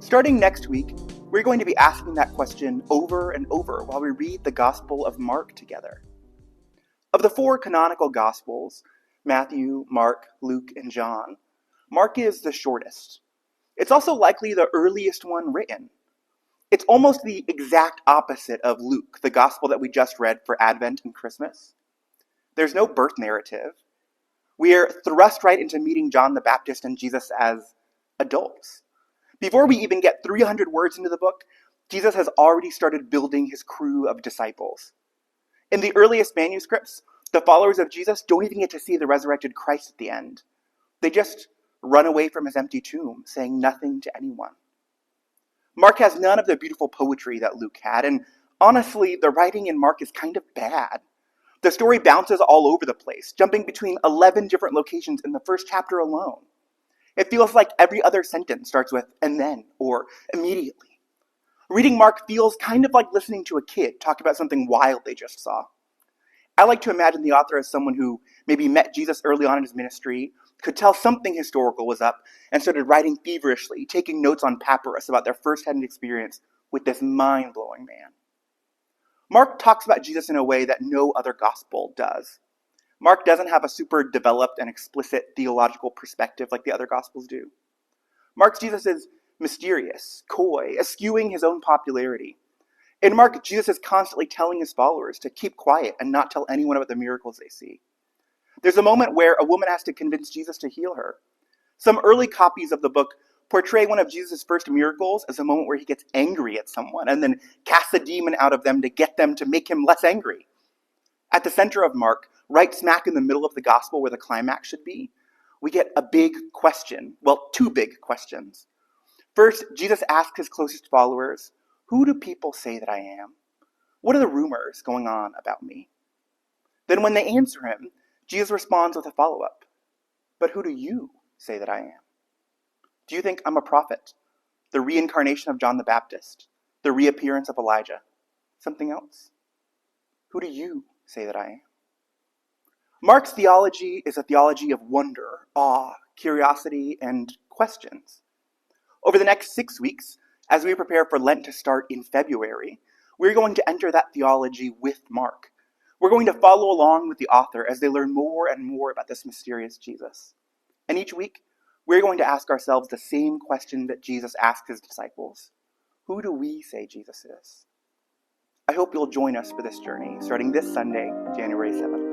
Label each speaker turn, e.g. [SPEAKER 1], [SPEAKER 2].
[SPEAKER 1] Starting next week, we're going to be asking that question over and over while we read the Gospel of Mark together. Of the four canonical Gospels, Matthew, Mark, Luke, and John, Mark is the shortest. It's also likely the earliest one written. It's almost the exact opposite of Luke, the Gospel that we just read for Advent and Christmas. There's no birth narrative. We are thrust right into meeting John the Baptist and Jesus as adults. Before we even get 300 words into the book, Jesus has already started building his crew of disciples. In the earliest manuscripts, the followers of Jesus don't even get to see the resurrected Christ at the end. They just run away from his empty tomb, saying nothing to anyone. Mark has none of the beautiful poetry that Luke had, and honestly, the writing in Mark is kind of bad. The story bounces all over the place, jumping between 11 different locations in the first chapter alone. It feels like every other sentence starts with "and then" or "immediately." Reading Mark feels kind of like listening to a kid talk about something wild they just saw. I like to imagine the author as someone who maybe met Jesus early on in his ministry, could tell something historical was up, and started writing feverishly, taking notes on papyrus about their first-hand experience with this mind-blowing man. Mark talks about Jesus in a way that no other gospel does. Mark doesn't have a super developed and explicit theological perspective like the other Gospels do. Mark's Jesus is mysterious, coy, eschewing his own popularity. In Mark, Jesus is constantly telling his followers to keep quiet and not tell anyone about the miracles they see. There's a moment where a woman has to convince Jesus to heal her. Some early copies of the book portray one of Jesus' first miracles as a moment where he gets angry at someone and then casts a demon out of them to get them to make him less angry. At the center of Mark, right smack in the middle of the gospel where the climax should be, we get a big question. Well, two big questions. First, Jesus asks his closest followers, "Who do people say that I am? What are the rumors going on about me?" Then when they answer him, Jesus responds with a follow-up. "But who do you say that I am? Do you think I'm a prophet, the reincarnation of John the Baptist, the reappearance of Elijah, something else? Who do you say that I am?" Mark's theology is a theology of wonder, awe, curiosity, and questions. Over the next 6 weeks, as we prepare for Lent to start in February, we're going to enter that theology with Mark. We're going to follow along with the author as they learn more and more about this mysterious Jesus. And each week, we're going to ask ourselves the same question that Jesus asked his disciples. Who do we say Jesus is? I hope you'll join us for this journey, starting this Sunday, January 7th.